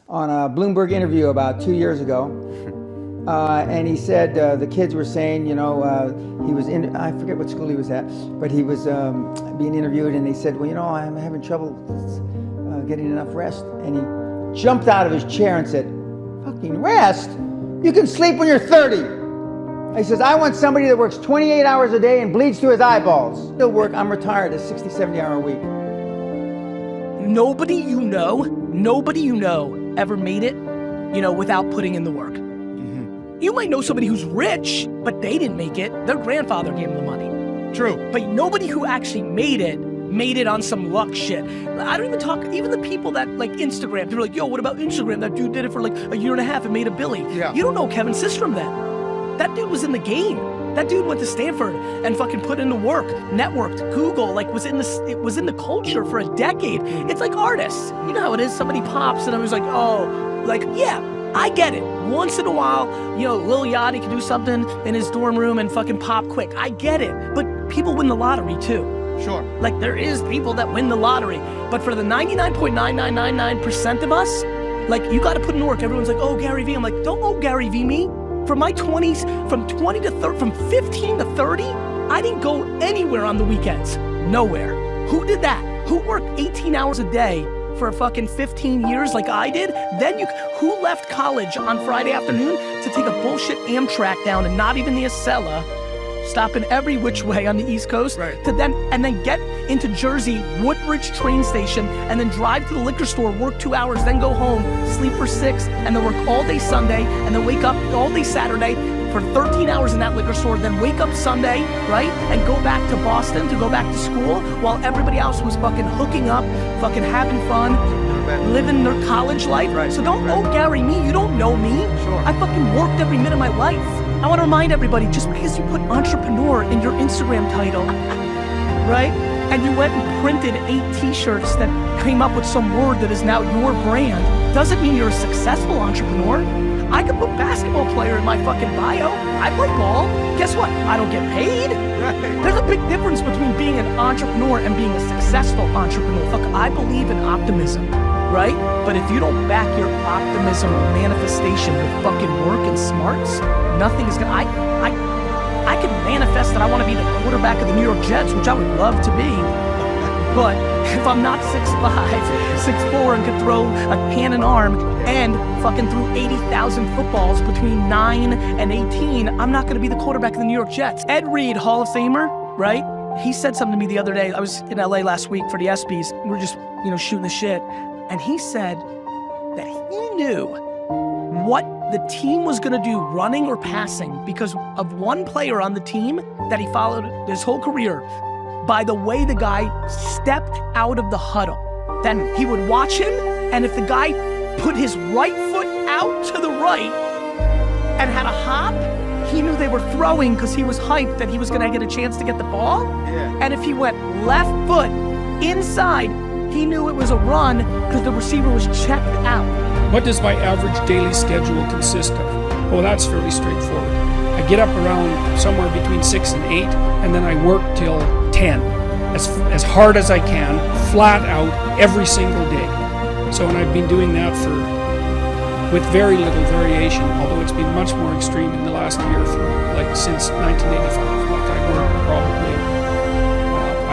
on a Bloomberg interview about 2 years ago. And he said the kids were saying, he was in, I forget what school he was at, but he was being interviewed, and they said, well, I'm having trouble getting enough rest. And he jumped out of his chair and said, fucking rest? You can sleep when you're 30. He says, I want somebody that works 28 hours a day and bleeds through his eyeballs. Still work, I'm retired, a 60, 70 hour a week. Nobody you know ever made it, without putting in the work. You might know somebody who's rich, but they didn't make it. Their grandfather gave them the money. True. But nobody who actually made it on some luck shit. I don't even talk, even the people that like Instagram, people are like, yo, what about Instagram? That dude did it for like a year and a half and made a billy. Yeah. You don't know Kevin Systrom then. That dude was in the game. That dude went to Stanford and fucking put in the work, networked, Google, it was in the culture for a decade. It's like artists. You know how it is, somebody pops and I was like, yeah, I get it. Once in a while, Lil Yachty can do something in his dorm room and fucking pop quick. I get it. But people win the lottery too. Sure. Like there is people that win the lottery. But for the 99.9999% of us, you gotta put in the work. Everyone's like, oh, Gary Vee. I'm like, don't Gary Vee me. From my 20s, from 20 to 30, from 15 to 30, I didn't go anywhere on the weekends. Nowhere. Who did that? Who worked 18 hours a day for fucking 15 years like I did? Who left college on Friday afternoon to take a bullshit Amtrak down and not even the Acela, stopping every which way on the East Coast, right, and then get into Jersey, Woodbridge train station, and then drive to the liquor store, work 2 hours, then go home, sleep for 6, and then work all day Sunday, and then wake up all day Saturday for 13 hours in that liquor store, then wake up Sunday, right, and go back to Boston to go back to school while everybody else was fucking hooking up, fucking having fun, living their college life. Right. So don't Gary me, you don't know me. Sure. I fucking worked every minute of my life. I want to remind everybody, just because you put entrepreneur in your Instagram title, right? And you went and printed 8 t-shirts that came up with some word that is now your brand, doesn't mean you're a successful entrepreneur. I could put basketball player in my fucking bio. I play ball. Guess what? I don't get paid. Right. There's a big difference between being an entrepreneur and being a successful entrepreneur. Look, I believe in optimism, right? But if you don't back your optimism manifestation with fucking work and smarts, nothing is gonna, I can manifest that I want to be the quarterback of the New York Jets, which I would love to be. But if I'm not 6'5", 6'4", and could throw a cannon arm and fucking threw 80,000 footballs between 9 and 18, I'm not gonna be the quarterback of the New York Jets. Ed Reed, Hall of Famer, right? He said something to me the other day. I was in LA last week for the ESPYs. We were just, shooting the shit. And he said that he knew what the team was gonna do, running or passing, because of one player on the team that he followed his whole career by the way the guy stepped out of the huddle. Then he would watch him, and if the guy put his right foot out to the right and had a hop, he knew they were throwing because he was hyped that he was gonna get a chance to get the ball. Yeah. And if he went left foot inside, he knew it was a run because the receiver was checked out. What does my average daily schedule consist of? Oh, that's fairly straightforward. I get up around somewhere between 6 and 8, and then I work till 10, as hard as I can, flat out, every single day. So, and I've been doing that with very little variation, although it's been much more extreme in the last year, since 1985.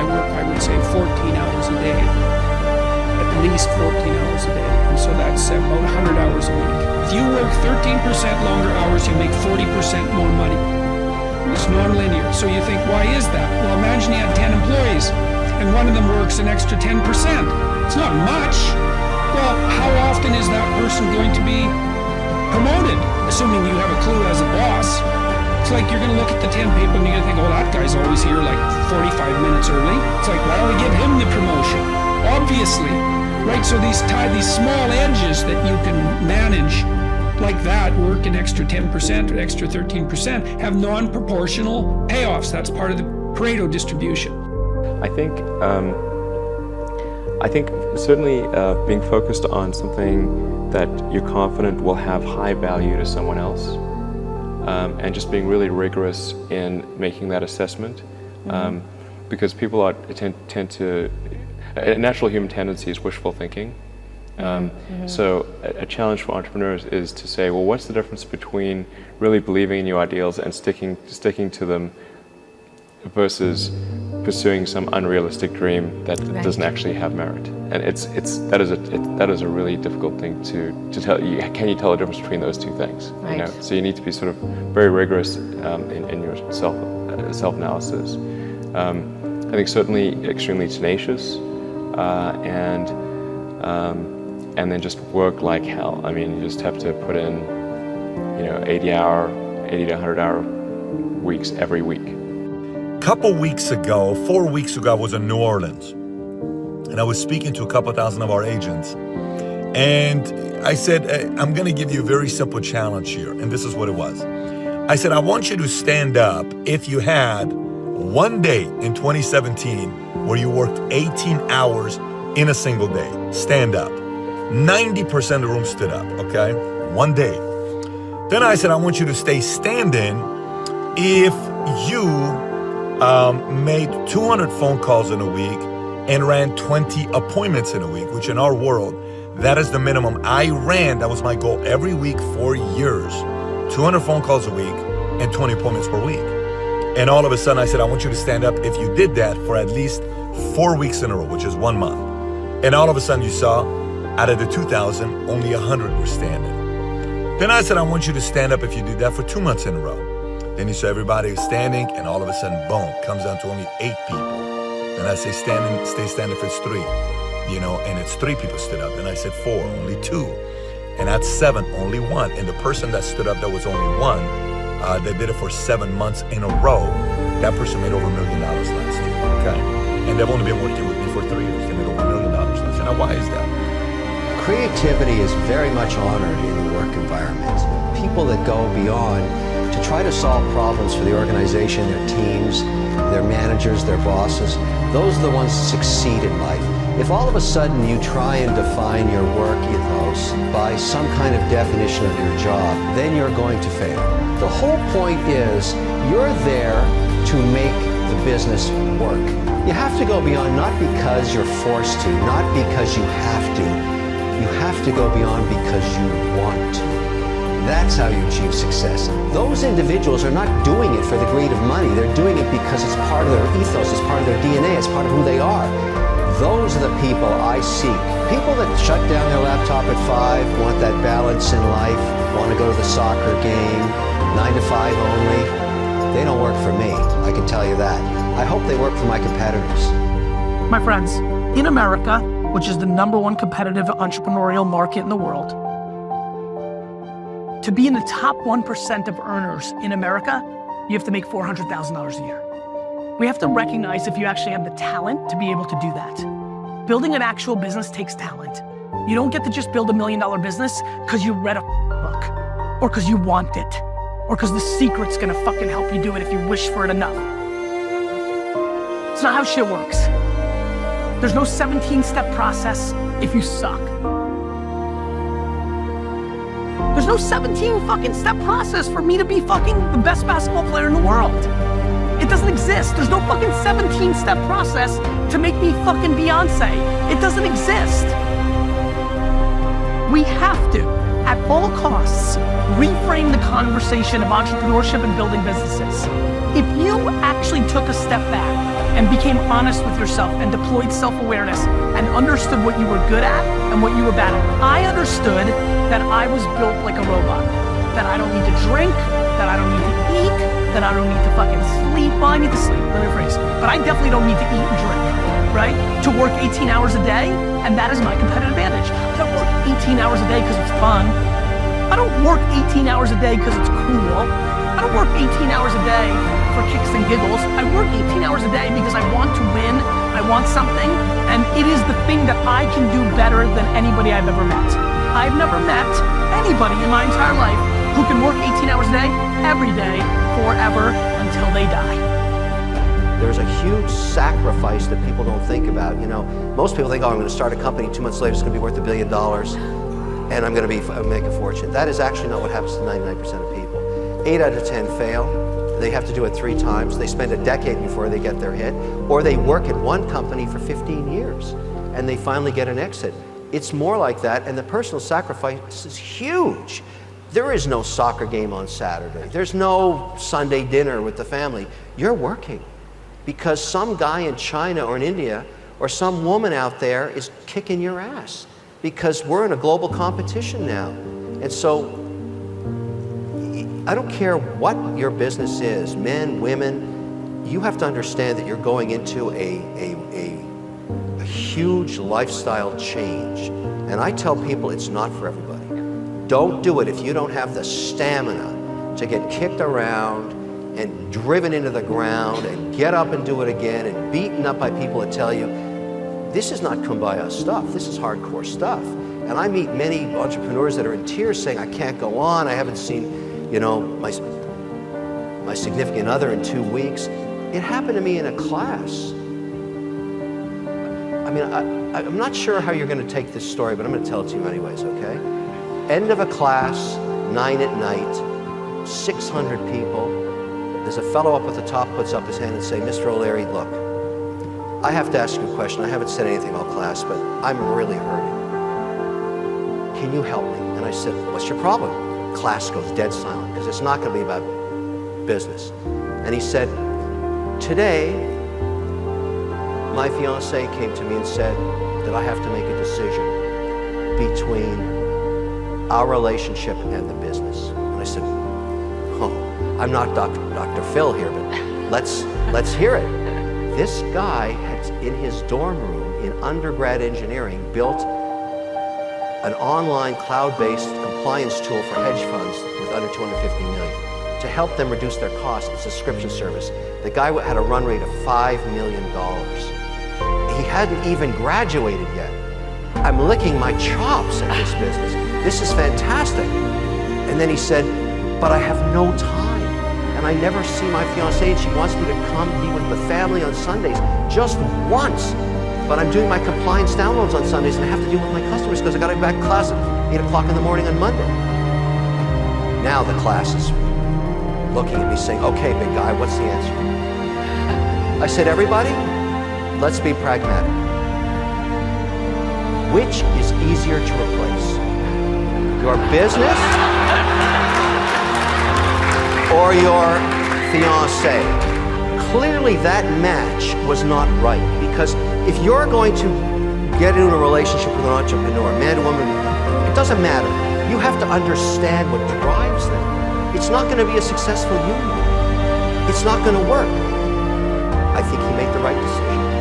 I would say 14 hours a day, at least 14 hours a day, and so that's about 100 hours a week. If you work 13% longer hours, you make 40% more money. It's non-linear. So you think, why is that? Well, imagine you had 10 employees and one of them works an extra 10%. It's not much. Well, how often is that person going to be promoted? Assuming you have a clue as a boss. It's like you're going to look at the 10 people and you're going to think, oh, that guy's always here 45 minutes early. It's like, why don't we give him the promotion? Obviously, right? So these small edges that you can manage like that, work an extra 10% or extra 13%, have non-proportional payoffs. That's part of the Pareto distribution. I think certainly being focused on something that you're confident will have high value to someone else, and just being really rigorous in making that assessment, because people tend to, a natural human tendency is wishful thinking, So a challenge for entrepreneurs is to say, well, what's the difference between really believing in your ideals and sticking to them versus pursuing some unrealistic dream that doesn't actually have merit? And that is a really difficult thing to tell. Can you tell the difference between those two things? Right. You know? So you need to be sort of very rigorous in your self-analysis. I think certainly extremely tenacious, and then just work like hell. I mean, you just have to put in, 80 to 100 hour weeks every week. Couple weeks ago, 4 weeks ago, I was in New Orleans, and I was speaking to a couple thousand of our agents, and I said, I'm going to give you a very simple challenge here, and this is what it was. I said, I want you to stand up if you had one day in 2017 where you worked 18 hours in a single day. Stand up. 90% of the room stood up, okay? One day. Then I said, I want you to stay standing if you made 200 phone calls in a week and ran 20 appointments in a week, which in our world, that is the minimum. I ran, that was my goal every week for years, 200 phone calls a week and 20 appointments per week. And all of a sudden I said, I want you to stand up if you did that for at least 4 weeks in a row, which is 1 month. And all of a sudden you saw, out of the 2,000, only 100 were standing. Then I said, I want you to stand up if you did that for 2 months in a row. Then you saw everybody was standing, and all of a sudden, boom, comes down to only 8 people. Then I say, stay standing if it's 3, and it's 3 people stood up. Then I said 4, only 2. And at 7, only 1. And the person that stood up, that was only 1, they did it for 7 months in a row. That person made over $1 million last year, okay? And they've only been working with me for 3 years. They made over $1 million last year. Now, why is that? Creativity is very much honored in the work environment. People that go beyond to try to solve problems for the organization, their teams, their managers, their bosses, those are the ones that succeed in life. If all of a sudden you try and define your work ethos by some kind of definition of your job, then you're going to fail. The whole point is you're there to make the business work. You have to go beyond, not because you're forced to, not because you have to. You have to go beyond because you want to. That's how you achieve success. Those individuals are not doing it for the greed of money. They're doing it because it's part of their ethos, it's part of their DNA, it's part of who they are. Those are the people I seek. People that shut down their laptop at 5, want that balance in life, want to go to the soccer game, 9 to 5 only. They don't work for me, I can tell you that. I hope they work for my competitors. My friends, in America, which is the #1 competitive entrepreneurial market in the world, to be in the top 1% of earners in America, you have to make $400,000 a year. We have to recognize if you actually have the talent to be able to do that. Building an actual business takes talent. You don't get to just build $1 million business because you read a book, or because you want it, or because The Secret's gonna fucking help you do it if you wish for it enough. It's not how shit works. There's no 17-step process if you suck. There's no 17 fucking step process for me to be fucking the best basketball player in the world. It doesn't exist. There's no fucking 17-step process to make me fucking Beyonce. It doesn't exist. We have to, at all costs, reframe the conversation of entrepreneurship and building businesses. If you actually took a step back and became honest with yourself and deployed self-awareness and understood what you were good at and what you were bad at. I understood that I was built like a robot, that I don't need to drink, that I don't need to eat, that I don't need to fucking sleep. Well, I need to sleep, let me rephrase. But I definitely don't need to eat and drink, right? To work 18 hours a day, and that is my competitive advantage. I don't work 18 hours a day because it's fun. I don't work 18 hours a day because it's cool. I don't work 18 hours a day for kicks and giggles. I work 18 hours a day because I want to win, I want something, and it is the thing that I can do better than anybody I've ever met. I've never met anybody in my entire life who can work 18 hours a day, every day, forever, until they die. There's a huge sacrifice that people don't think about. Most people think, oh, I'm going to start a company, 2 months later it's going to be worth $1 billion, and I'm going to make a fortune. That is actually not what happens to 99% of people. 8 out of 10 fail. They have to do it 3 times. They spend a decade before they get their hit, or they work at one company for 15 years and they finally get an exit. It's more like that, and the personal sacrifice is huge. There is no soccer game on Saturday. There's no Sunday dinner with the family. You're working because some guy in China or in India or some woman out there is kicking your ass, because we're in a global competition now. And so I don't care what your business is, men, women, you have to understand that you're going into a huge lifestyle change. And I tell people it's not for everybody. Don't do it if you don't have the stamina to get kicked around and driven into the ground and get up and do it again and beaten up by people that tell you, this is not kumbaya stuff, this is hardcore stuff. And I meet many entrepreneurs that are in tears saying, I can't go on, I haven't seen, you know, my significant other in 2 weeks. It happened to me in a class. I mean, I'm not sure how you're going to take this story, but I'm going to tell it to you anyways, okay? End of a class, 9 at night, 600 people. There's a fellow up at the top puts up his hand and say, Mr. O'Leary, look, I have to ask you a question. I haven't said anything all class, but I'm really hurting. Can you help me? And I said, what's your problem? Class goes dead silent, because it's not going to be about business. And he said, today, my fiance came to me and said that I have to make a decision between our relationship and the business. And I said, oh, I'm not Dr. Phil here, but let's hear it. This guy had, in his dorm room in undergrad engineering, built an online cloud-based compliance tool for hedge funds with under 250 million to help them reduce their costs, a subscription service. The guy had a run rate of $5 million. He hadn't even graduated yet. I'm licking my chops at this business. This is fantastic. And then he said, but I have no time. And I never see my fiancée, and she wants me to come be with the family on Sundays, just once. But I'm doing my compliance downloads on Sundays, and I have to deal with my customers because I got to be back to class at 8 o'clock in the morning on Monday. Now the class is looking at me saying, okay, big guy, what's the answer? I said, everybody, let's be pragmatic. Which is easier to replace? Your business or your fiancé? Clearly that match was not right, because if you're going to get into a relationship with an entrepreneur, man or woman, it doesn't matter. You have to understand what drives them. It's not going to be a successful union. It's not going to work. I think he made the right decision.